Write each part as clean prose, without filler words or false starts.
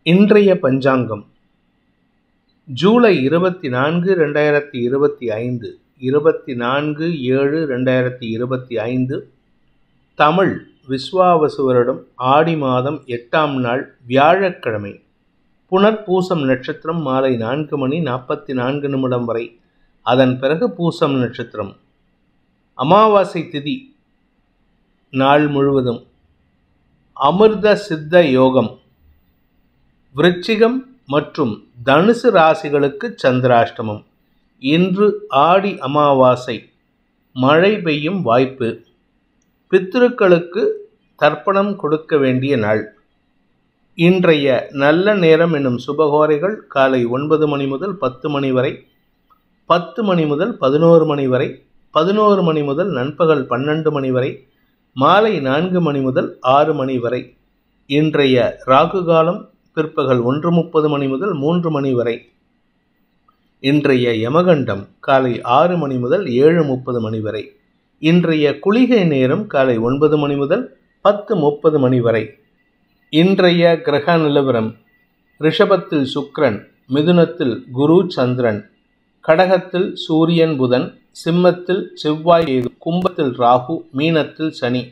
இன்றைய பஞ்சாங்கம் ஜூலை 24, 2025 24/7/2025 தமிழ் விஸ்வாவசு வருடம் ஆடி மாதம் 8ஆம் நாள் வியாழக்கிழமை. புனர்பூசம் நட்சத்திரம் மாலை 4:44 வரை. அதன் பிறகு பூசம் நட்சத்திரம். அமாவாசை திதி நாள் முழுவதும். அமிர்த சித்த யோகம். விருச்சிகம் மற்றும் தனுசு ராசிகளுக்கு சந்திராஷ்டமம். இன்று ஆடி அமாவாசை. மழை பெய்யும் வாய்ப்பு. பித்ருக்களுக்கு தர்ப்பணம் கொடுக்க வேண்டிய நாள். இன்றைய நல்ல நேரம் என்னும் சுபகோரைகள் காலை 9 மணி முதல் 10 மணி வரை, 10 மணி முதல் 11 மணி வரை, 11 மணி முதல் நண்பகல் 12 மணி வரை, மாலை 4 மணி முதல் 6 மணி வரை. இன்றைய ராகு காலம் பிற்பகல் 1:30 மணி முதல் 3 மணி வரை. இன்றைய யமகண்டம் காலை 6 மணி முதல் 7:30 மணி வரை. இன்றைய குளிகை நேரம் காலை 9 மணி முதல் 10:30 மணி வரை. இன்றைய கிரக நிலவரம்: ரிஷபத்தில் சுக்கிரன், மிதுனத்தில் குரு சந்திரன், கடகத்தில் சூரியன் புதன், சிம்மத்தில் செவ்வாய் கேது, கும்பத்தில் ராகு, மீனத்தில் சனி.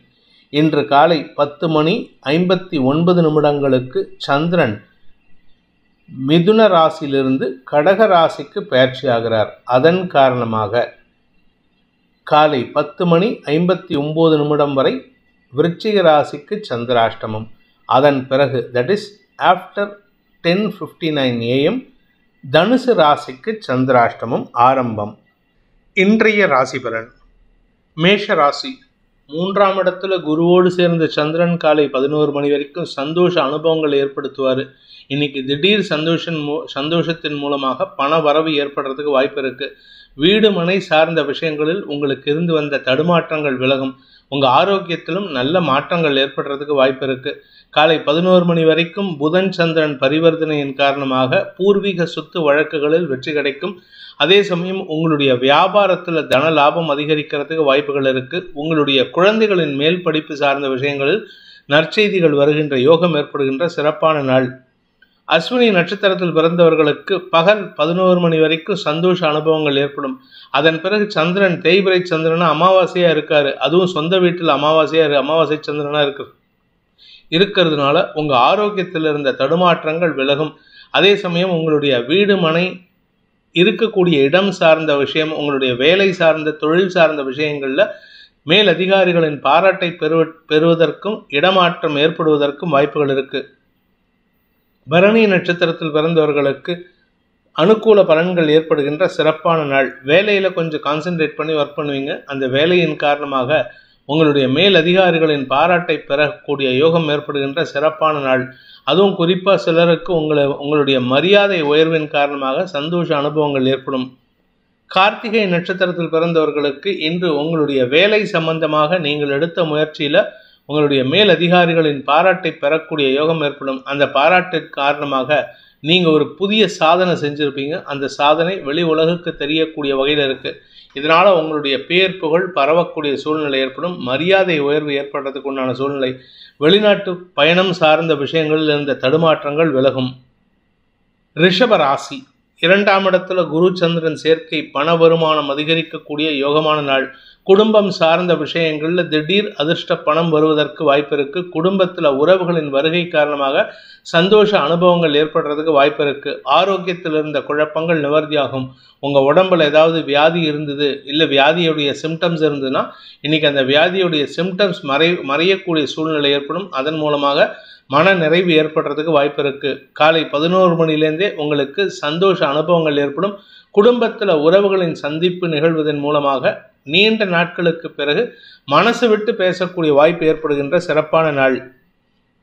இன்று காலை 10:59 சந்திரன் மிதுன ராசியிலிருந்து கடக ராசிக்கு பெயர்ச்சியாகிறார். அதன் காரணமாக காலை 10:59 வரை விருச்சிக ராசிக்கு சந்திராஷ்டமம். அதன் பிறகு ஆஃப்டர் 10:59 AM தனுசு ராசிக்கு சந்திராஷ்டமம் ஆரம்பம். இன்றைய ராசி பலன். மேஷ ராசி. 3ஆம் இடத்துல குருவோடு சேர்ந்த சந்திரன் காலை 11 மணி வரைக்கும் சந்தோஷ அனுபவங்கள் ஏற்படுத்துவார். இன்னைக்கு திடீர் சந்தோஷத்தின் மூலமாக பண வரவு ஏற்படுறதுக்கு வாய்ப்பு இருக்கு. வீடு மனை சார்ந்த விஷயங்களில் உங்களுக்கு இருந்து வந்த தடுமாற்றங்கள் விலகும். உங்க ஆரோக்கியத்திலும் நல்ல மாற்றங்கள் ஏற்படுறதுக்கு வாய்ப்பு இருக்கு. காலை 11 மணி வரைக்கும் புதன் சந்திரன் பரிவர்த்தனையின் காரணமாக பூர்வீக சொத்து வழக்குகளில் வெற்றி கிடைக்கும். அதே சமயம் உங்களுடைய வியாபாரத்தில் தன லாபம் அதிகரிக்கிறதுக்கு வாய்ப்புகள் இருக்கு. உங்களுடைய குழந்தைகளின் மேல் படிப்பு சார்ந்த விஷயங்களில் நற்செய்திகள் வருகின்ற யோகம் ஏற்படுகின்ற சிறப்பான நாள். அஸ்வினி நட்சத்திரத்தில் பிறந்தவர்களுக்கு பகல் 11 மணி வரைக்கும் சந்தோஷ அனுபவங்கள் ஏற்படும். அதன் பிறகு சந்திரன் தேய்பிரை சந்திரனா அமாவாசையா இருக்காரு. அதுவும் சொந்த வீட்டில் அமாவாசை சந்திரனா இருக்கிறதுனால உங்க ஆரோக்கியத்தில் இருந்த தடுமாற்றங்கள் விலகும். அதே சமயம் உங்களுடைய வீடு மனை இருக்கக்கூடிய இடம் சார்ந்த விஷயம், உங்களுடைய வேலை சார்ந்த தொழில் சார்ந்த விஷயங்கள்ல மேல் அதிகாரிகளின் பாராட்டை பெறுவதற்கும் இடமாற்றம் ஏற்படுவதற்கும் வாய்ப்புகள் இருக்கு. பரணி நட்சத்திரத்தில் பிறந்தவர்களுக்கு அனுகூல பலன்கள் ஏற்படுகின்ற சிறப்பான நாள். வேலையில கொஞ்சம் கான்சென்ட்ரேட் பண்ணி ஒர்க் பண்ணுவீங்க. அந்த வேலையின் காரணமாக உங்களுடைய மேல் அதிகாரிகளின் பாராட்டை பெறக்கூடிய யோகம் ஏற்படுகின்ற சிறப்பான நாள். அதுவும் குறிப்பாக சிலருக்கு உங்களுடைய மரியாதை உயர்வின் காரணமாக சந்தோஷ அனுபவங்கள் ஏற்படும். கார்த்திகை நட்சத்திரத்தில் பிறந்தவர்களுக்கு இன்று உங்களுடைய வேலை சம்பந்தமாக நீங்கள் எடுத்த முயற்சியில உங்களுடைய மேல் அதிகாரிகளின் பாராட்டை பெறக்கூடிய யோகம் ஏற்படும். அந்த பாராட்டின் காரணமாக நீங்க ஒரு புதிய சாதனை செஞ்சிருப்பீங்க. அந்த சாதனை வெளி உலகுக்கு தெரியக்கூடிய வகையில் இருக்கு. இதனால உங்களுடைய பேர் புகழ் பரவக்கூடிய சூழ்நிலை ஏற்படும். மரியாதை உயர்வு ஏற்படுறதுக்கு உண்டான சூழ்நிலை. வெளிநாட்டு பயணம் சார்ந்த விஷயங்களில் இருந்த தடுமாற்றங்கள் விலகும். ரிஷப ராசி. 2ஆம் இடத்துல குரு சந்திரன் சேர்க்கை பண வருமானம் அதிகரிக்கக்கூடிய யோகமான நாள். குடும்பம் சார்ந்த விஷயங்கள்ல திடீர் அதிர்ஷ்ட பணம் வருவதற்கு வாய்ப்பு இருக்கு. குடும்பத்துல உறவுகளின் வருகை காரணமாக சந்தோஷ அனுபவங்கள் ஏற்படுறதுக்கு வாய்ப்பு இருக்கு. ஆரோக்கியத்தில் இருந்த குழப்பங்கள் நிவர்த்தியாகும். உங்க உடம்புல ஏதாவது வியாதி இருந்தது, இல்லை வியாதியுடைய சிம்டம்ஸ் இருந்ததுன்னா இன்னைக்கு அந்த வியாதியுடைய சிம்டம்ஸ் மறையக்கூடிய சூழ்நிலை ஏற்படும். அதன் மூலமாக மன நிறைவு ஏற்படுறதுக்கு வாய்ப்பு இருக்கு. காலை 11 மணிலேருந்தே உங்களுக்கு சந்தோஷ அனுபவங்கள் ஏற்படும். குடும்பத்தில் உறவுகளின் சந்திப்பு நிகழ்வதன் மூலமாக நீண்ட நாட்களுக்கு பிறகு மனசு விட்டு பேசக்கூடிய வாய்ப்பு ஏற்படுகின்ற சிறப்பான நாள்.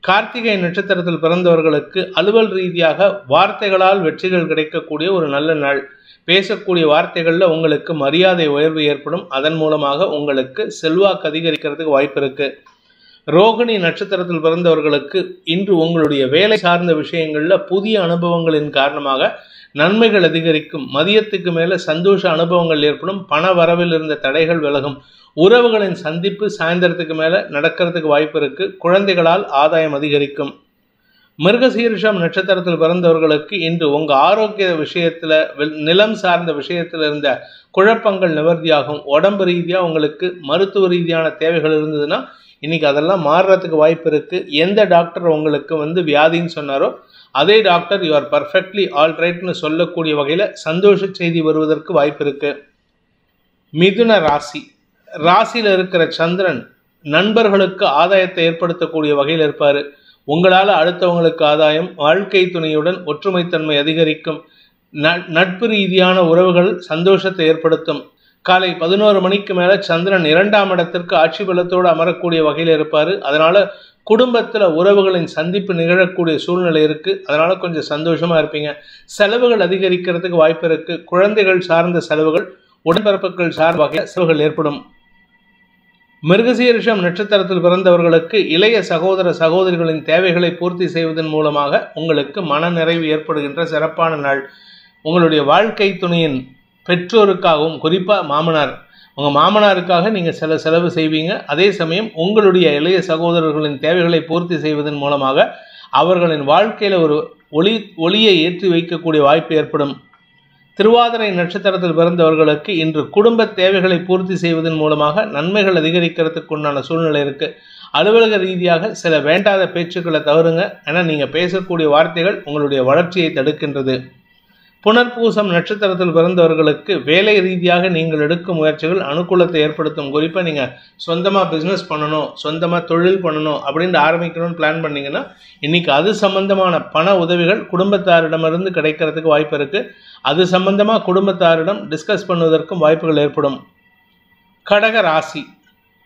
கார்த்திகை நட்சத்திரத்தில் பிறந்தவர்களுக்கு அலுவல் ரீதியாக வார்த்தைகளால் வெற்றிகள் கிடைக்கக்கூடிய ஒரு நல்ல நாள். பேசக்கூடிய வார்த்தைகளில் உங்களுக்கு மரியாதை உயர்வு ஏற்படும். அதன் மூலமாக உங்களுக்கு செல்வாக்கு அதிகரிக்கிறதுக்கு வாய்ப்பு இருக்கு. ரோகிணி நட்சத்திரத்தில் பிறந்தவர்களுக்கு இன்று உங்களுடைய வேலை சார்ந்த விஷயங்களில் புதிய அனுபவங்களின் காரணமாக நன்மைகள் அதிகரிக்கும். மதியத்துக்கு மேலே சந்தோஷ அனுபவங்கள் ஏற்படும். பண வரவில் இருந்த தடைகள் விலகும். உறவுகளின் சந்திப்பு சாயந்தரத்துக்கு மேலே நடக்கிறதுக்கு வாய்ப்பு இருக்கு. குழந்தைகளால் ஆதாயம் அதிகரிக்கும். மிருகசீரிஷம் நட்சத்திரத்தில் பிறந்தவர்களுக்கு இன்று உங்கள் ஆரோக்கிய விஷயத்தில், நிலம் சார்ந்த விஷயத்தில் இருந்த குழப்பங்கள் நிவர்த்தியாகும். உடம்பு ரீதியாக உங்களுக்கு மருத்துவ ரீதியான தேவைகள் இருந்ததுன்னா இன்றைக்கி அதெல்லாம் மாறுறதுக்கு வாய்ப்பு இருக்குது. எந்த டாக்டர் உங்களுக்கு வியாதின்னு சொன்னாரோ அதே doctor you are perfectly all ரைட்னு சொல்லக்கூடிய வகையில் சந்தோஷ செய்தி வருவதற்கு வாய்ப்பு இருக்குது. மிதுன ராசியில் இருக்கிற சந்திரன் நண்பர்களுக்கு ஆதாயத்தை ஏற்படுத்தக்கூடிய வகையில் இருப்பார். உங்களால் அடுத்தவங்களுக்கு ஆதாயம், வாழ்க்கை துணையுடன் ஒற்றுமைத்தன்மை அதிகரிக்கும், நட்பு ரீதியான உறவுகள் சந்தோஷத்தை ஏற்படுத்தும். காலை 11 மணிக்கு மேலே சந்திரன் 2ஆம் இடத்திற்கு ஆட்சி பலத்தோடு அமரக்கூடிய வகையில் இருப்பார். அதனால் குடும்பத்தில் உறவுகளின் சந்திப்பு நிகழக்கூடிய சூழ்நிலை இருக்குது. அதனால் கொஞ்சம் சந்தோஷமாக இருப்பீங்க. செலவுகள் அதிகரிக்கிறதுக்கு வாய்ப்பு இருக்குது. குழந்தைகள் சார்ந்த செலவுகள், உடன்பிறப்புகள் சார்ந்த வகையில் செலவுகள் ஏற்படும். மிருகசீரிஷம் நட்சத்திரத்தில் பிறந்தவர்களுக்கு இளைய சகோதர சகோதரிகளின் தேவைகளை பூர்த்தி செய்வதன் மூலமாக உங்களுக்கு மன நிறைவு ஏற்படுகின்ற சிறப்பான நாள். உங்களுடைய வாழ்க்கை துணையின் பெற்றோருக்காகவும், குறிப்பாக உங்கள் மாமனாருக்காக நீங்கள் சில செலவு செய்வீங்க. அதே சமயம் உங்களுடைய இளைய சகோதரர்களின் தேவைகளை பூர்த்தி செய்வதன் மூலமாக அவர்களின் வாழ்க்கையில் ஒரு ஒளியை ஏற்றி வைக்கக்கூடிய வாய்ப்பு ஏற்படும். திருவாதிரை நட்சத்திரத்தில் பிறந்தவர்களுக்கு இன்று குடும்ப தேவைகளை பூர்த்தி செய்வதன் மூலமாக நன்மைகள் அதிகரிக்கிறதுக்கு உண்டான சூழ்நிலை இருக்குது. அலுவலக ரீதியாக சில வேண்டாத பேச்சுக்களை தவறுங்க. ஏன்னா நீங்கள் பேசக்கூடிய வார்த்தைகள் உங்களுடைய வளர்ச்சியை தடுக்கின்றது. புனர்பூசம் நட்சத்திரத்தில் பிறந்தவர்களுக்கு வேலை ரீதியாக நீங்கள் எடுக்கும் முயற்சிகள் அனுகூலத்தை ஏற்படுத்தும். குறிப்பாக நீங்கள் சொந்தமாக பிஸ்னஸ் பண்ணணும், சொந்தமாக தொழில் பண்ணணும் அப்படின்னு ஆரம்பிக்கணும்னு பிளான் பண்ணிங்கன்னா இன்றைக்கி அது சம்பந்தமான பண உதவிகள் குடும்பத்தாரிடமிருந்து கிடைக்கிறதுக்கு வாய்ப்பு இருக்குது. அது சம்பந்தமாக குடும்பத்தாரிடம் டிஸ்கஸ் பண்ணுவதற்கும் வாய்ப்புகள் ஏற்படும். கடக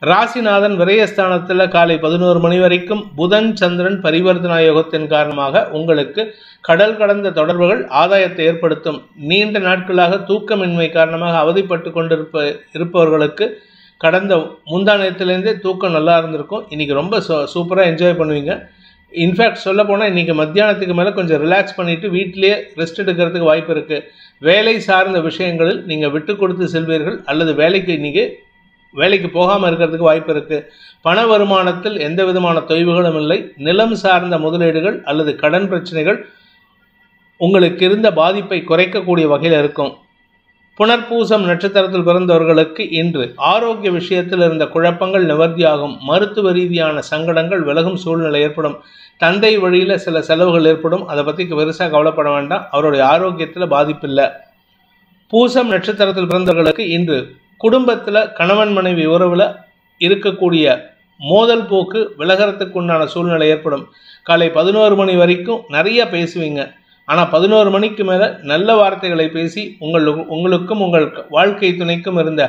ராசிநாதன் விரயஸ்தானத்தில் காலை 11 மணி வரைக்கும் புதன் சந்திரன் பரிவர்த்தனா யோகத்தின் காரணமாக உங்களுக்கு கடல் கடந்த தொடர்புகள் ஆதாயத்தை ஏற்படுத்தும். நீண்ட நாட்களாக தூக்கமின்மை காரணமாக அவதிப்பட்டு இருப்பவர்களுக்கு கடந்த முந்தானத்திலேருந்தே தூக்கம் நல்லா இருந்திருக்கும். இன்றைக்கி ரொம்ப சூப்பராக என்ஜாய் பண்ணுவீங்க. இன்ஃபேக்ட் சொல்ல போனால் இன்றைக்கி மத்தியானத்துக்கு மேலே கொஞ்சம் ரிலாக்ஸ் பண்ணிவிட்டு வீட்டிலேயே ரெஸ்ட் எடுக்கிறதுக்கு வாய்ப்பு இருக்குது. வேலை சார்ந்த விஷயங்களில் நீங்கள் விட்டு கொடுத்து செல்வீர்கள், அல்லது வேலைக்கு போகாமல் இருக்கிறதுக்கு வாய்ப்பு இருக்குது. பண வருமானத்தில் எந்த விதமான தொய்வுகளும் இல்லை. நிலம் சார்ந்த முதலீடுகள் அல்லது கடன் பிரச்சனைகள் உங்களுக்கு இருந்த பாதிப்பை குறைக்கக்கூடிய வகையில் இருக்கும். புனர்பூசம் நட்சத்திரத்தில் பிறந்தவர்களுக்கு இன்று ஆரோக்கிய விஷயத்தில் இருந்த குழப்பங்கள் நிவர்த்தியாகும். மருத்துவ ரீதியான சங்கடங்கள் விலகும் சூழ்நிலை ஏற்படும். தந்தை வழியில் சில செலவுகள் ஏற்படும். அதை பற்றி பெருசாக கவலைப்பட வேண்டாம். அவருடைய ஆரோக்கியத்தில் பாதிப்பில்லை. பூசம் நட்சத்திரத்தில் பிறந்தவர்களுக்கு இன்று குடும்பத்தில் கணவன் மனைவி உறவில் இருக்கக்கூடிய மோதல் போக்கு விலகிறதுக்கு உண்டான சூழ்நிலை ஏற்படும். காலை 11 மணி வரைக்கும் நிறைய பேசுவீங்க. ஆனால் 11 மணிக்கு மேலே நல்ல வார்த்தைகளை பேசி உங்களுக்கும் உங்கள் வாழ்க்கை துணைக்கும் இருந்த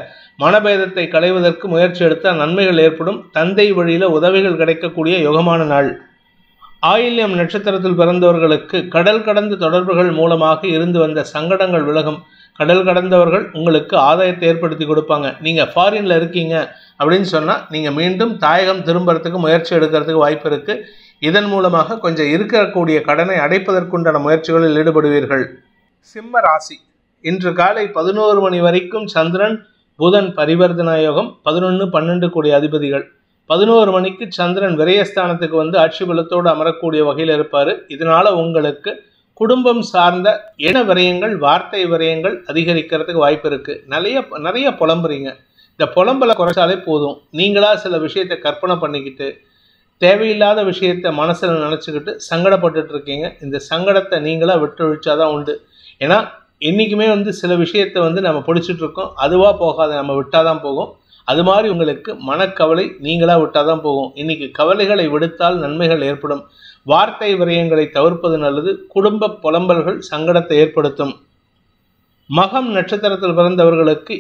மனபேதத்தை களைவதற்கு முயற்சி எடுத்தால் நன்மைகள் ஏற்படும். தந்தை வழியில் உதவிகள் கிடைக்கக்கூடிய யோகமான நாள். ஆயில்யம் நட்சத்திரத்தில் பிறந்தவர்களுக்கு கடல் கடந்த தொடர்புகள் மூலமாக இருந்து வந்த சங்கடங்கள் விலகும். கடல் கடந்தவர்கள் உங்களுக்கு ஆதாயத்தை ஏற்படுத்தி கொடுப்பாங்க. நீங்கள் ஃபாரினில் இருக்கீங்க அப்படின்னு சொன்னால் நீங்கள் மீண்டும் தாயகம் திரும்புறதுக்கு முயற்சி எடுக்கிறதுக்கு வாய்ப்பு இருக்குது. இதன் மூலமாக கொஞ்சம் இருக்கக்கூடிய கடனை அடைப்பதற்குண்டான முயற்சிகளில் ஈடுபடுவீர்கள். சிம்ம ராசி இன்று காலை 11 மணி வரைக்கும் சந்திரன் புதன் பரிவர்த்தனா யோகம், 11-12 கூடிய அதிபதிகள். 11 மணிக்கு சந்திரன் விரயஸ்தானத்துக்கு ஆட்சி பலத்தோடு அமரக்கூடிய வகையில் இருப்பார். இதனால் உங்களுக்கு குடும்பம் சார்ந்த எண்ண விரயங்கள், வார்த்தை விரயங்கள் அதிகரிக்கிறதுக்கு வாய்ப்பு இருக்குது. நிறைய புலம்புறீங்க. இந்த புலம்பலை குறைச்சாலே போதும். நீங்களாக சில விஷயத்தை கற்பனை பண்ணிக்கிட்டு தேவையில்லாத விஷயத்தை மனசில் நினச்சிக்கிட்டு சங்கடப்பட்டுட்டு இருக்கீங்க. இந்த சங்கடத்தை நீங்களாக விட்டு ஒழிச்சாதான் உண்டு. ஏன்னா என்றைக்குமே சில விஷயத்தை நம்ம பிடிச்சிட்ருக்கோம். அதுவாக போகாது, நம்ம விட்டால் தான் போகும். அது மாதிரி உங்களுக்கு மனக்கவலை நீங்களாக விட்டால் தான் போகும். இன்றைக்கி கவலைகளை விடுத்தால் நன்மைகள் ஏற்படும். வார்த்தை விரயங்களை தவிர்ப்பது நல்லது. குடும்ப புலம்பல்கள் சங்கடத்தை ஏற்படுத்தும். மகம் நட்சத்திரத்தில் பிறந்தவர்களுக்கு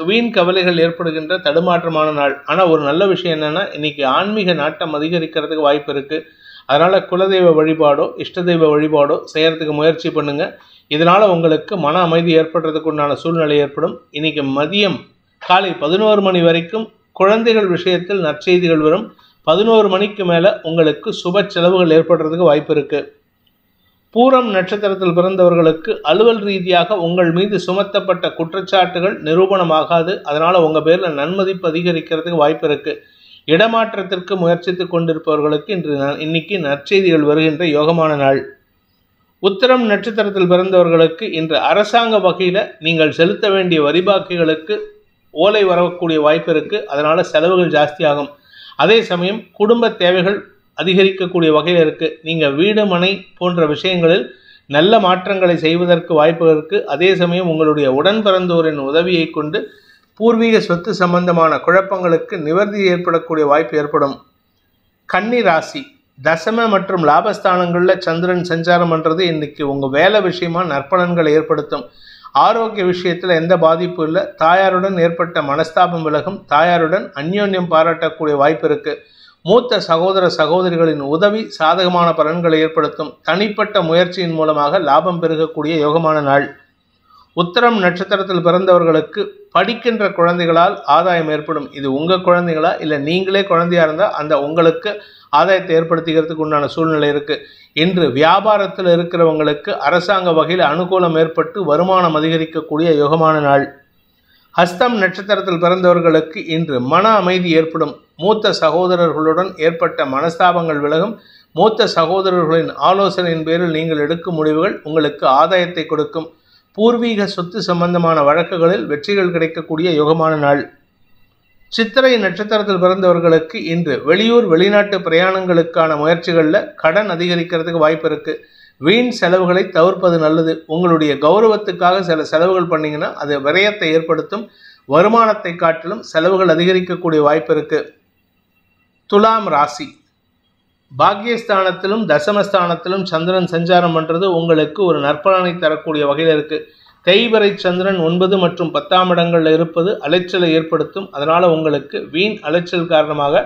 வீண் கவலைகள் ஏற்படுகின்ற தடுமாற்றமான நாள். ஆனால் ஒரு நல்ல விஷயம் என்னென்னா இன்றைக்கி ஆன்மீக நாட்டம் அதிகரிக்கிறதுக்கு வாய்ப்பு இருக்குது. அதனால் குலதெய்வ வழிபாடோ இஷ்ட தெய்வ வழிபாடோ செய்கிறதுக்கு முயற்சி பண்ணுங்கள். இதனால் உங்களுக்கு மன அமைதி ஏற்படுறதுக்கு உண்டான சூழ்நிலை ஏற்படும். இன்றைக்கி மதியம் காலை 11 மணி வரைக்கும் குழந்தைகள் விஷயத்தில் நற்செய்திகள் வரும். 11 மணிக்கு மேலே உங்களுக்கு சுப செலவுகள் ஏற்படுறதுக்கு வாய்ப்பு இருக்குது. பூரம் நட்சத்திரத்தில் பிறந்தவர்களுக்கு அலுவல் ரீதியாக உங்கள் மீது சுமத்தப்பட்ட குற்றச்சாட்டுகள் நிரூபணமாகாது. அதனால் உங்கள் பேரில் நன்மதிப்பு அதிகரிக்கிறதுக்கு வாய்ப்பு இருக்குது. இடமாற்றத்திற்கு முயற்சித்துக் கொண்டிருப்பவர்களுக்கு இன்னைக்கு நற்செய்திகள் வருகின்ற யோகமான நாள். உத்திரம் நட்சத்திரத்தில் பிறந்தவர்களுக்கு இன்று அரசாங்க வகையில் நீங்கள் செலுத்த வேண்டிய வரிபாக்கிகளுக்கு ஓலை வரக்கூடிய வாய்ப்பு இருக்கு. அதனால செலவுகள் ஜாஸ்தியாகும். அதே சமயம் குடும்ப தேவைகள் அதிகரிக்கக்கூடிய வகையில் இருக்கு. நீங்க வீடு மனை போன்ற விஷயங்களில் நல்ல மாற்றங்களை செய்வதற்கு வாய்ப்பு இருக்கு. அதே சமயம் உங்களுடைய உடன் பிறந்தோரின் உதவியை கொண்டு பூர்வீக சொத்து சம்பந்தமான குழப்பங்களுக்கு நிவர்த்தி ஏற்படக்கூடிய வாய்ப்பு ஏற்படும். கன்னி ராசி, தசம மற்றும் லாபஸ்தானங்களில் சந்திரன் சஞ்சாரம் பண்ணுறது இன்னைக்கு உங்கள் வேலை விஷயமா நற்பலன்களை ஏற்படுத்தும். ஆரோக்கிய விஷயத்தில் எந்த பாதிப்பும் இல்லை. தாயாருடன் ஏற்பட்ட மனஸ்தாபம் விலகும். தாயாருடன் அந்யோன்யம் பாராட்டக்கூடிய வாய்ப்பு இருக்குது. மூத்த சகோதர சகோதரிகளின் உதவி சாதகமான பலன்களை ஏற்படுத்தும். தனிப்பட்ட முயற்சியின் மூலமாக லாபம் பெருகக்கூடிய யோகமான நாள். உத்திரம் நட்சத்திரத்தில் பிறந்தவர்களுக்கு படிக்கின்ற குழந்தைகளால் ஆதாயம் ஏற்படும். இது உங்கள் குழந்தைகளா இல்லை நீங்களே குழந்தையா இருந்தால் அந்த உங்களுக்கு ஆதாயத்தை ஏற்படுத்திக்கிறதுக்கு உண்டான சூழ்நிலை இருக்குது. இன்று வியாபாரத்தில் இருக்கிறவங்களுக்கு அரசாங்க வகையில் அனுகூலம் ஏற்பட்டு வருமானம் அதிகரிக்கக்கூடிய யோகமான நாள். ஹஸ்தம் நட்சத்திரத்தில் பிறந்தவர்களுக்கு இன்று மன அமைதி ஏற்படும். மூத்த சகோதரர்களுடன் ஏற்பட்ட மனஸ்தாபங்கள் விலகும். மூத்த சகோதரர்களின் ஆலோசனையின் பேரில் நீங்கள் எடுக்கும் முடிவுகள் உங்களுக்கு ஆதாயத்தை கொடுக்கும். பூர்வீக சொத்து சம்பந்தமான வழக்குகளில் வெற்றிகள் கிடைக்கக்கூடிய யோகமான நாள். சித்திரை நட்சத்திரத்தில் பிறந்தவர்களுக்கு இன்று வெளியூர் வெளிநாட்டு பிரயாணங்களுக்கான முயற்சிகளில் கடன் அதிகரிக்கிறதுக்கு வாய்ப்பு இருக்குது. வீண் செலவுகளை தவிர்ப்பது நல்லது. உங்களுடைய கௌரவத்துக்காக சில செலவுகள் பண்ணிங்கன்னா அது விரயத்தை ஏற்படுத்தும். வருமானத்தை காட்டிலும் செலவுகள் அதிகரிக்கக்கூடிய வாய்ப்பு இருக்குது. துலாம் ராசி, பாக்கியஸ்தானத்திலும் தசமஸ்தானத்திலும் சந்திரன் சஞ்சாரம் பண்ணுறது உங்களுக்கு ஒரு நற்பலனை தரக்கூடிய வகையில் இருக்குது. தேய்பிறை சந்திரன் 9 மற்றும் 10ஆம் இடங்களில் இருப்பது அலைச்சலை ஏற்படுத்தும். அதனால் உங்களுக்கு வீண் அலைச்சல் காரணமாக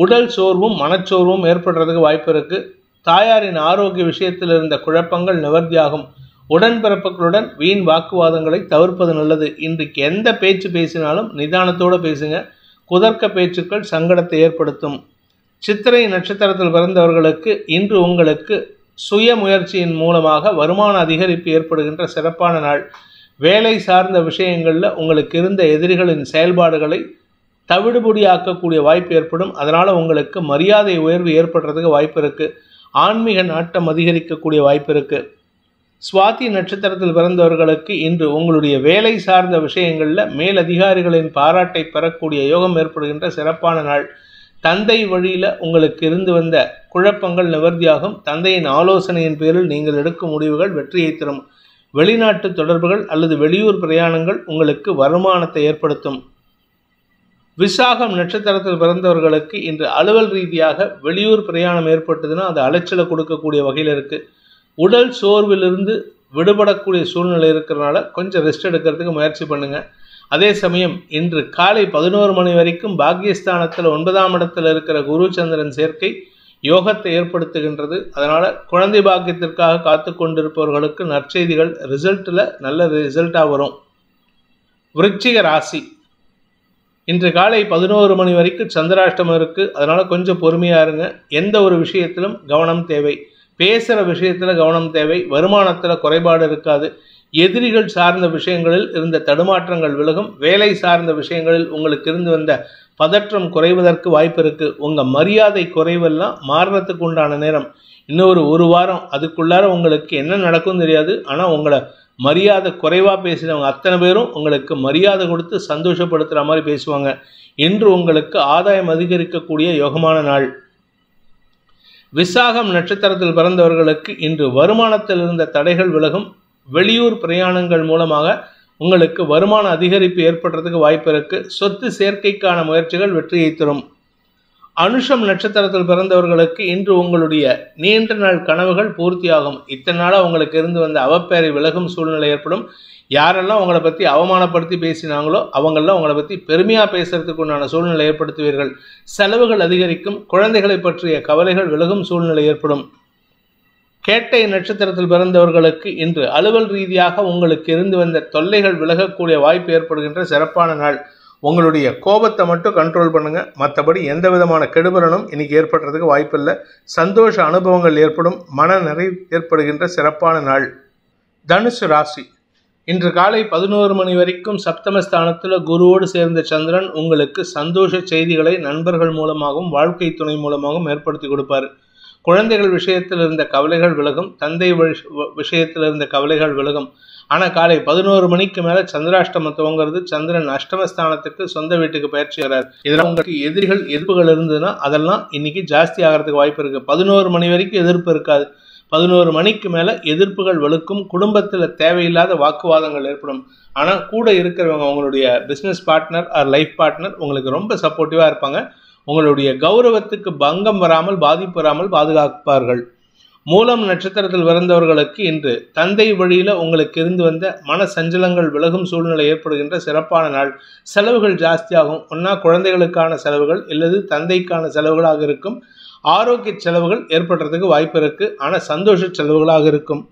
உடல் சோர்வும் மனச்சோர்வும் ஏற்படுறதுக்கு வாய்ப்பு இருக்குது. தாயாரின் ஆரோக்கிய விஷயத்தில் இருந்த குழப்பங்கள் நிவர்த்தியாகும். உடன்பிறப்புகளுடன் வீண் வாக்குவாதங்களை தவிர்ப்பது நல்லது. இன்றைக்கு எந்த பேச்சு பேசினாலும் நிதானத்தோடு பேசுங்க. குதர்க்க பேச்சுக்கள் சங்கடத்தை ஏற்படுத்தும். சித்திரை நட்சத்திரத்தில் பிறந்தவர்களுக்கு இன்று உங்களுக்கு சுய முயற்சியின் மூலமாக வருமான அதிகரிப்பு ஏற்படுகின்ற சிறப்பான நாள். வேலை சார்ந்த விஷயங்களில் உங்களுக்கு இருந்த எதிரிகளின் செயல்பாடுகளை தவிடுபொடியாக்கக்கூடிய வாய்ப்பு ஏற்படும். அதனால் உங்களுக்கு மரியாதை உயர்வு ஏற்படுறதுக்கு வாய்ப்பு இருக்குது. ஆன்மீக நாட்டம் அதிகரிக்கக்கூடிய வாய்ப்பு இருக்குது. சுவாதி நட்சத்திரத்தில் பிறந்தவர்களுக்கு இன்று உங்களுடைய வேலை சார்ந்த விஷயங்களில் மேலதிகாரிகளின் பாராட்டை பெறக்கூடிய யோகம் ஏற்படுகின்ற சிறப்பான நாள். தந்தை வழியில் உங்களுக்கு இருந்து வந்த குழப்பங்கள் நிவர்த்தியாகும். தந்தையின் ஆலோசனையின் பேரில் நீங்கள் எடுக்கும் முடிவுகள் வெற்றியை தரும். வெளிநாட்டு தொடர்புகள் அல்லது வெளியூர் பிரயாணங்கள் உங்களுக்கு வருமானத்தை ஏற்படுத்தும். விசாகம் நட்சத்திரத்தில் பிறந்தவர்களுக்கு இன்று அலுவல் ரீதியாக வெளியூர் பிரயாணம் ஏற்பட்டதுன்னா அது அலைச்சலை கொடுக்கக்கூடிய வகையில் இருக்குது. உடல் சோர்விலிருந்து விடுபடக்கூடிய சூழ்நிலை இருக்கிறதுனால கொஞ்சம் ரெஸ்ட் எடுக்கிறதுக்கு முயற்சி பண்ணுங்கள். அதே சமயம் இன்று காலை 11 மணி வரைக்கும் பாக்கியஸ்தானத்தில் 9ஆம் இடத்தில் இருக்கிற குரு சந்திரன் சேர்க்கை யோகத்தை ஏற்படுத்துகின்றது. அதனால் குழந்தை பாக்கியத்திற்காக காத்து கொண்டிருப்பவர்களுக்கு நற்செய்திகள் ரிசல்ட்டில் நல்ல ரிசல்ட்டாக வரும். விருச்சிக ராசி, இன்று காலை 11 மணி வரைக்கும் சந்திராஷ்டமம் இருக்குது. அதனால் கொஞ்சம் பொறுமையாக இருங்க. எந்த ஒரு விஷயத்திலும் கவனம் தேவை. பேசுகிற விஷயத்தில் கவனம் தேவை. வருமானத்தில் குறைபாடு இருக்காது. எதிரிகள் சார்ந்த விஷயங்களில் இருந்த தடுமாற்றங்கள் விலகும். வேலை சார்ந்த விஷயங்களில் உங்களுக்கு இருந்து வந்த பதற்றம் குறைவதற்கு வாய்ப்பு இருக்குது. உங்கள் மரியாதை குறைவெல்லாம் மாறுறதுக்கு உண்டான நேரம். இன்னொரு 1 வாரம் அதுக்குள்ளார உங்களுக்கு என்ன நடக்கும் தெரியாது. ஆனால் உங்களை மரியாதை குறைவாக பேசினவங்க அத்தனை பேரும் உங்களுக்கு மரியாதை கொடுத்து சந்தோஷப்படுத்துகிற மாதிரி பேசுவாங்க. இன்று உங்களுக்கு ஆதாயம் அதிகரிக்கக்கூடிய யோகமான நாள். விசாகம் நட்சத்திரத்தில் பிறந்தவர்களுக்கு இன்று வருமானத்தில் இருந்த தடைகள் விலகும். வெளியூர் பிரயாணங்கள் மூலமாக உங்களுக்கு வருமான அதிகரிப்பு ஏற்படுறதுக்கு வாய்ப்பு இருக்குது. சொத்து சேர்க்கைக்கான முயற்சிகள் வெற்றியை தரும். அனுஷம் நட்சத்திரத்தில் பிறந்தவர்களுக்கு இன்று உங்களுடைய நீண்ட நாள் கனவுகள் பூர்த்தியாகும். இத்தனை நாளாக உங்களுக்கு இருந்து வந்த அவப்பேரை விலகும் சூழ்நிலை ஏற்படும். யாரெல்லாம் உங்களை பற்றி அவமானப்படுத்தி பேசினாங்களோ அவங்களெல்லாம் உங்களை பற்றி பெருமையாக பேசுறதுக்கு உண்டான சூழ்நிலை ஏற்படுத்துவீர்கள். செலவுகள் அதிகரிக்கும். குழந்தைகளை பற்றிய கவலைகள் விலகும் சூழ்நிலை ஏற்படும். கேட்டை நட்சத்திரத்தில் பிறந்தவர்களுக்கு இன்று அலுவல் ரீதியாக உங்களுக்கு இருந்து வந்த தொல்லைகள் விலகக்கூடிய வாய்ப்பு ஏற்படுகின்ற சிறப்பான நாள். உங்களுடைய கோபத்தை மட்டும் கண்ட்ரோல் பண்ணுங்கள். மற்றபடி எந்த விதமான கெடுபலனும் இன்னைக்கு ஏற்படுறதுக்கு வாய்ப்பில்லை. சந்தோஷ அனுபவங்கள் ஏற்படும். மன நிறைவு ஏற்படுகின்ற சிறப்பான நாள். தனுசு ராசி, இன்று காலை 11 மணி வரைக்கும் சப்தமஸ்தானத்தில் குருவோடு சேர்ந்த சந்திரன் உங்களுக்கு சந்தோஷ செய்திகளை நண்பர்கள் மூலமாகவும் வாழ்க்கை துணை மூலமாகவும் ஏற்படுத்தி கொடுப்பார். குழந்தைகள் விஷயத்தில் இருந்த கவலைகள் விலகும், தந்தை விஷயத்தில் இருந்த கவலைகள் விலகும். ஆனால் காலை 11 மணிக்கு மேலே சந்திராஷ்டமம் துவங்கிறது. சந்திரன் அஷ்டமஸ்தானத்துக்கு சொந்த வீட்டுக்கு பயிற்சிகிறார். இதெல்லாம் உங்களுக்கு எதிர்ப்புகள் இருந்ததுன்னா அதெல்லாம் இன்னைக்கு ஜாஸ்தி ஆகிறதுக்கு வாய்ப்பு இருக்குது. 11 மணி வரைக்கும் எதிர்ப்பு இருக்காது. 11 மணிக்கு மேலே எதிர்ப்புகள் வலுக்கும். குடும்பத்தில் தேவையில்லாத வாக்குவாதங்கள் ஏற்படும். ஆனால் கூட இருக்கிறவங்க உங்களுடைய business partner R life partner உங்களுக்கு ரொம்ப சப்போர்ட்டிவாக இருப்பாங்க. உங்களுடைய கௌரவத்துக்கு பங்கம் வராமல் பாதிப்பு வராமல் பாதுகாப்பார்கள். மூலம் நட்சத்திரத்தில் பிறந்தவர்களுக்கு இன்று தந்தை வழியில் உங்களுக்கு இருந்து வந்த மன சஞ்சலங்கள் விலகும் சூழ்நிலை ஏற்படுகின்ற சிறப்பான நாள். செலவுகள் ஜாஸ்தியாகும். ஒன்றா குழந்தைகளுக்கான செலவுகள் இல்லது தந்தைக்கான செலவுகளாக இருக்கும். ஆரோக்கிய செலவுகள் ஏற்படுறதுக்கு வாய்ப்பு இருக்குது. ஆனால் சந்தோஷ செலவுகளாக இருக்கும்.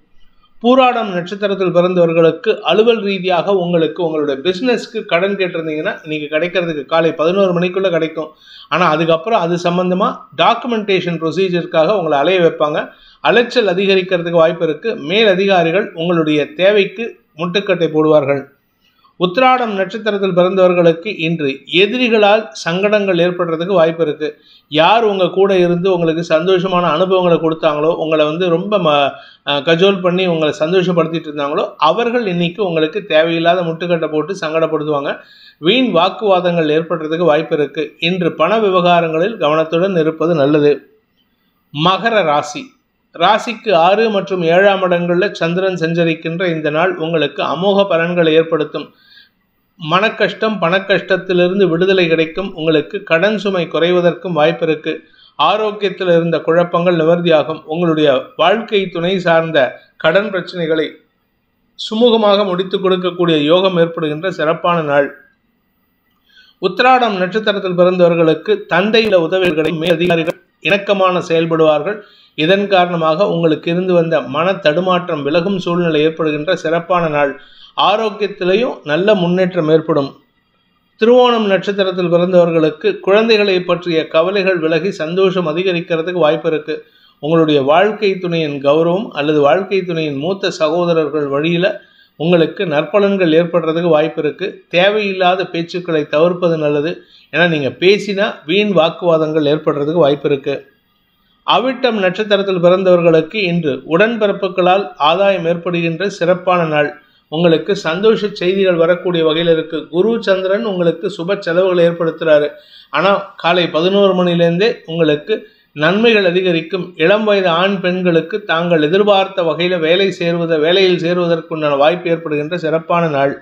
பூராடம் நட்சத்திரத்தில் பிறந்தவர்களுக்கு அலுவல் ரீதியாக உங்களுக்கு உங்களுடைய பிஸ்னஸ்க்கு கடன் கேட்டிருந்தீங்கன்னா இன்றைக்கி கிடைக்கிறதுக்கு காலை 11 மணிக்குள்ளே கிடைக்கும். ஆனால் அதுக்கப்புறம் அது சம்மந்தமாக டாக்குமெண்டேஷன் ப்ரொசீஜருக்காக உங்களை அலைய வைப்பாங்க. அலைச்சல் அதிகரிக்கிறதுக்கு வாய்ப்பு இருக்குது. மேல் அதிகாரிகள் உங்களுடைய தேவைக்கு முட்டுக்கட்டை போடுவார்கள். உத்திராடம் நட்சத்திரத்தில் பிறந்தவர்களுக்கு இன்று எதிரிகளால் சங்கடங்கள் ஏற்படுறதுக்கு வாய்ப்பு இருக்குது. யார் உங்கள் கூட இருந்து உங்களுக்கு சந்தோஷமான அனுபவங்களை கொடுத்தாங்களோ, உங்களை ரொம்ப கஜோல் பண்ணி உங்களை சந்தோஷப்படுத்திட்டு இருந்தாங்களோ அவர்கள் இன்னைக்கு உங்களுக்கு தேவையில்லாத முட்டுக்கட்டை போட்டு சங்கடப்படுத்துவாங்க. வீண் வாக்குவாதங்கள் ஏற்படுறதுக்கு வாய்ப்பு இருக்குது. இன்று பண விவகாரங்களில் கவனத்துடன் இருப்பது நல்லது. மகர ராசி ராசிக்கு 6 மற்றும் 7ஆம் இடங்களில் சந்திரன் சஞ்சரிக்கின்ற இந்த நாள் உங்களுக்கு அமோக பலன்களை ஏற்படுத்தும். மனக்கஷ்டம் பணக்கஷ்டத்திலிருந்து விடுதலை கிடைக்கும். உங்களுக்கு கடன் சுமை குறைவதற்கும் வாய்ப்பு இருக்கு. ஆரோக்கியத்தில் இருந்த குழப்பங்கள் நிவர்த்தியாகும். உங்களுடைய வாழ்க்கை துணை சார்ந்த கடன் பிரச்சனைகளை சுமூகமாக முடித்து கொடுக்கக்கூடிய யோகம் ஏற்படுகின்ற சிறப்பான நாள். உத்திராடம் நட்சத்திரத்தில் பிறந்தவர்களுக்கு தந்தையில உதவிகளை மேல் அதிகாரிகள் இணக்கமான செயல்படுவார்கள். இதன் காரணமாக உங்களுக்கு இருந்து வந்த மன தடுமாற்றம் விலகும் சூழ்நிலை ஏற்படுகின்ற சிறப்பான நாள். ஆரோக்கியத்திலையும் நல்ல முன்னேற்றம் ஏற்படும். திருவோணம் நட்சத்திரத்தில் பிறந்தவர்களுக்கு குழந்தைகளை பற்றிய கவலைகள் விலகி சந்தோஷம் அதிகரிக்கிறதுக்கு வாய்ப்பு இருக்கு. உங்களுடைய வாழ்க்கை துணையின் கௌரவம் அல்லது வாழ்க்கை துணையின் மூத்த சகோதரர்கள் வழியில் உங்களுக்கு நற்பலன்கள் ஏற்படுறதுக்கு வாய்ப்பு இருக்கு. தேவையில்லாத பேச்சுக்களை தவிர்ப்பது நல்லது. ஏன்னா நீங்கள் பேசினா வீண் வாக்குவாதங்கள் ஏற்படுறதுக்கு வாய்ப்பு இருக்கு. அவிட்டம் நட்சத்திரத்தில் பிறந்தவர்களுக்கு இன்று உடன்பிறப்புகளால் ஆதாயம் ஏற்படுகின்ற சிறப்பான நாள். உங்களுக்கு சந்தோஷ செய்திகள் வரக்கூடிய வகையில் இருக்கு. குரு சந்திரன் உங்களுக்கு சுப செலவுகளை ஏற்படுத்துகிறாரு. ஆனால் காலை 11 மணிலேருந்தே உங்களுக்கு நன்மைகள் அதிகரிக்கும். இளம் வயது ஆண் பெண்களுக்கு தாங்கள் எதிர்பார்த்த வகையில் வேலையில் சேருவதற்குண்டான வாய்ப்பு ஏற்படுகின்ற சிறப்பான நாள்.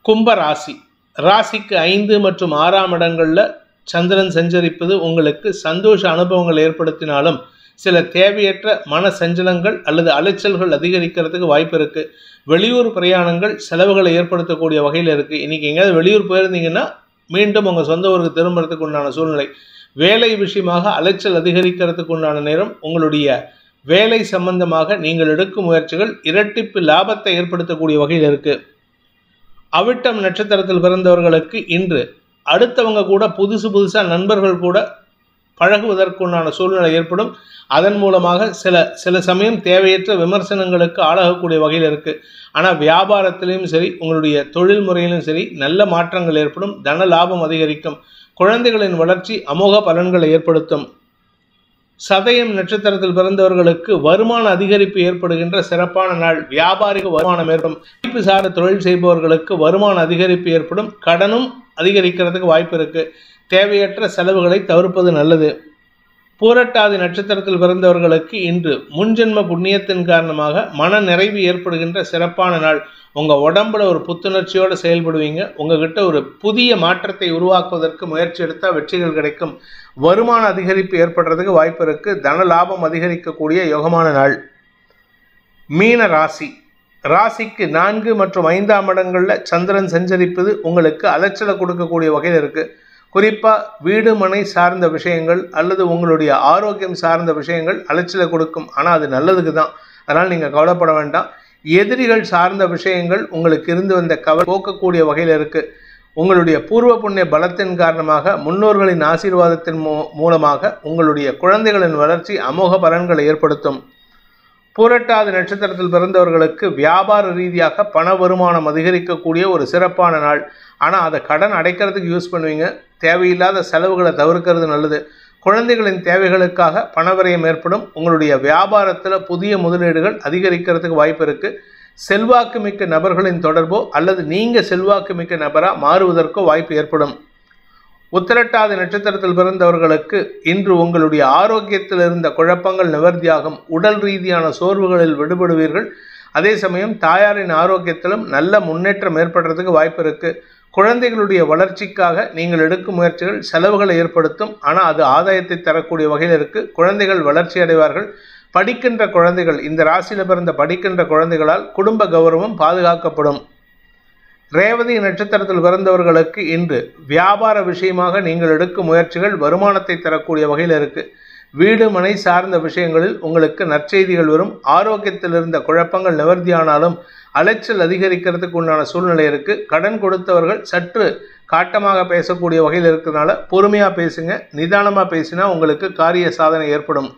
கும்ப ராசி ராசிக்கு 5 மற்றும் 6ஆம் இடங்களில் சந்திரன் சஞ்சரிப்பது உங்களுக்கு சந்தோஷ அனுபவங்கள் ஏற்படுத்தினாலும் சில தேவையற்ற மன சஞ்சலங்கள் அல்லது அலைச்சல்கள் அதிகரிக்கிறதுக்கு வாய்ப்பு இருக்குது. வெளியூர் பிரயாணங்கள் செலவுகளை ஏற்படுத்தக்கூடிய வகையில் இருக்குது. இன்றைக்கி எங்கேயாவது வெளியூர் போயிருந்தீங்கன்னா மீண்டும் உங்கள் சொந்த ஊருக்கு திரும்புறதுக்கு உண்டான சூழ்நிலை. வேலை விஷயமாக அலைச்சல் அதிகரிக்கிறதுக்கு உண்டான நேரம். உங்களுடைய வேலை சம்பந்தமாக நீங்கள் எடுக்கும் முயற்சிகள் இரட்டிப்பு லாபத்தை ஏற்படுத்தக்கூடிய வகையில் இருக்குது. அவிட்டம் நட்சத்திரத்தில் பிறந்தவர்களுக்கு இன்று அடுத்தவங்க கூட புதுசாக நண்பர்கள் கூட பழகுவதற்குண்டான சூழ்நிலை ஏற்படும். அதன் மூலமாக சில சமயம் தேவையற்ற விமர்சனங்களுக்கு ஆளாகக்கூடிய வகையில் இருக்குது. ஆனால் வியாபாரத்திலையும் சரி உங்களுடைய தொழில் முறையிலும் சரி நல்ல மாற்றங்கள் ஏற்படும். தன லாபம் அதிகரிக்கும். குழந்தைகளின் வளர்ச்சி அமோக பலன்களை ஏற்படுத்தும். சதயம் நட்சத்திரத்தில் பிறந்தவர்களுக்கு வருமான அதிகரிப்பு ஏற்படுகின்ற சிறப்பான நாள். வியாபாரிக வருமானம் ஏற்படும். படிப்பு சார்ந்த தொழில் செய்பவர்களுக்கு வருமான அதிகரிப்பு ஏற்படும். கடனும் அதிகரிக்கிறதுக்கு வாய்ப்பு இருக்கு. தேவையற்ற செலவுகளை தவிர்ப்பது நல்லது. பூரட்டாதி நட்சத்திரத்தில் பிறந்தவர்களுக்கு இன்று முன்ஜென்ம புண்ணியத்தின் காரணமாக மன நிறைவு ஏற்படுகின்ற சிறப்பான நாள். உங்கள் உடம்புல ஒரு புத்துணர்ச்சியோடு செயல்படுவீங்க. உங்ககிட்ட ஒரு புதிய மாற்றத்தை உருவாக்குவதற்கு முயற்சி எடுத்தால் வெற்றிகள் கிடைக்கும். வருமான அதிகரிப்பு ஏற்படுறதுக்கு வாய்ப்பு இருக்குது. தன லாபம் அதிகரிக்கக்கூடிய யோகமான நாள். மீன ராசி ராசிக்கு 4 மற்றும் 5ஆம் இடங்களில் சந்திரன் சஞ்சரிப்பது உங்களுக்கு அலைச்சலை கொடுக்கக்கூடிய வகையில் இருக்குது. குறிப்பாக வீடு மனை சார்ந்த விஷயங்கள் அல்லது உங்களுடைய ஆரோக்கியம் சார்ந்த விஷயங்கள் அலைச்சலை கொடுக்கும். ஆனால் அது நல்லதுக்கு தான். அதனால் நீங்கள் கவலைப்பட வேண்டாம். எதிரிகள் சார்ந்த விஷயங்கள் உங்களுக்கு இருந்து வந்த கவலை போக்கக்கூடிய வகையில் இருக்குது. உங்களுடைய பூர்வ புண்ணிய பலத்தின் காரணமாக முன்னோர்களின் ஆசீர்வாதத்தின் மூலமாக உங்களுடைய குழந்தைகளின் வளர்ச்சி அமோக பலன்களை ஏற்படுத்தும். பூரட்டாதி நட்சத்திரத்தில் பிறந்தவர்களுக்கு வியாபார ரீதியாக பண வருமானம் அதிகரிக்கக்கூடிய ஒரு சிறப்பான நாள். ஆனால் அதை கடன் அடைக்கிறதுக்கு யூஸ் பண்ணுவீங்க. தேவையில்லாத செலவுகளை தவிர்க்கிறது நல்லது. குழந்தைகளின் தேவைகளுக்காக பணவிரயம் ஏற்படும். உங்களுடைய வியாபாரத்தில் புதிய முதலீடுகள் அதிகரிக்கிறதுக்கு வாய்ப்பு இருக்குது. செல்வாக்கு மிக்க நபர்களின் தொடர்போ அல்லது நீங்கள் செல்வாக்கு மிக்க நபராக மாறுவதற்கோ வாய்ப்பு ஏற்படும். உத்திரட்டாதி நட்சத்திரத்தில் பிறந்தவர்களுக்கு இன்று உங்களுடைய ஆரோக்கியத்தில் இருந்த குழப்பங்கள் நிவர்த்தியாகும். உடல் ரீதியான சோர்வுகளில் விடுபடுவீர்கள். அதே சமயம் தாயாரின் ஆரோக்கியத்திலும் நல்ல முன்னேற்றம் ஏற்படுறதுக்கு வாய்ப்பு இருக்குது. குழந்தைகளுடைய வளர்ச்சிக்காக நீங்கள் எடுக்கும் முயற்சிகள் செலவுகளை ஏற்படுத்தும். ஆனால் அது ஆதாயத்தை தரக்கூடிய வகையில் இருக்குது. குழந்தைகள் வளர்ச்சி அடைவார்கள். படிக்கின்ற குழந்தைகள், இந்த ராசியில் பிறந்த படிக்கின்ற குழந்தைகளால் குடும்ப கௌரவம் பாதுகாக்கப்படும். ரேவதி நட்சத்திரத்தில் பிறந்தவர்களுக்கு இன்று வியாபார விஷயமாக நீங்கள் எடுக்கும் முயற்சிகள் வருமானத்தை தரக்கூடிய வகையில் இருக்குது. வீடு மனை சார்ந்த விஷயங்களில் உங்களுக்கு நற்செய்திகள் வரும். ஆரோக்கியத்தில் இருந்த குழப்பங்கள் நிவர்த்தியானாலும் அலைச்சல் அதிகரிக்கிறதுக்கு உண்டான சூழ்நிலை இருக்குது. கடன் கொடுத்தவர்கள் சற்று காட்டமாக பேசக்கூடிய வகையில் இருக்கிறதுனால பொறுமையாக பேசுங்க. நிதானமாக பேசினா உங்களுக்கு காரிய சாதனை ஏற்படும்.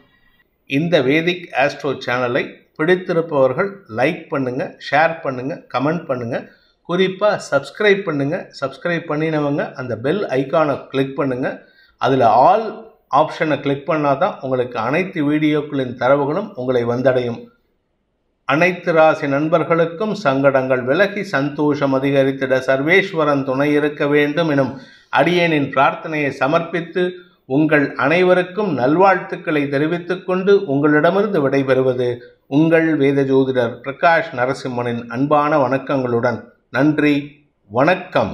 இந்த வேதிக் ஆஸ்ட்ரோ சேனலை பிடித்திருப்பவர்கள் லைக் பண்ணுங்கள், ஷேர் பண்ணுங்கள், கமெண்ட் பண்ணுங்கள். குறிப்பாக சப்ஸ்கிரைப் பண்ணுங்கள். சப்ஸ்கிரைப் பண்ணினவங்க அந்த பெல் ஐக்கானை கிளிக் பண்ணுங்கள். அதில் ஆல் ஆப்ஷனை கிளிக் பண்ணால் தான் உங்களுக்கு அனைத்து வீடியோக்களின் தரவுகளும் உங்களை வந்தடையும். அனைத்து ராசி நண்பர்களுக்கும் சங்கடங்கள் விலகி சந்தோஷம் அதிகரித்திட சர்வேஸ்வரன் துணை இருக்க வேண்டும் எனும் அடியேனின் பிரார்த்தனையை சமர்ப்பித்து உங்கள் அனைவருக்கும் நல்வாழ்த்துக்களை தெரிவித்துக் கொண்டு உங்களிடமிருந்து விடைபெறுவது உங்கள் வேத ஜோதிடர் பிரகாஷ் நரசிம்மனின் அன்பான வணக்கங்களுடன். நன்றி, வணக்கம்.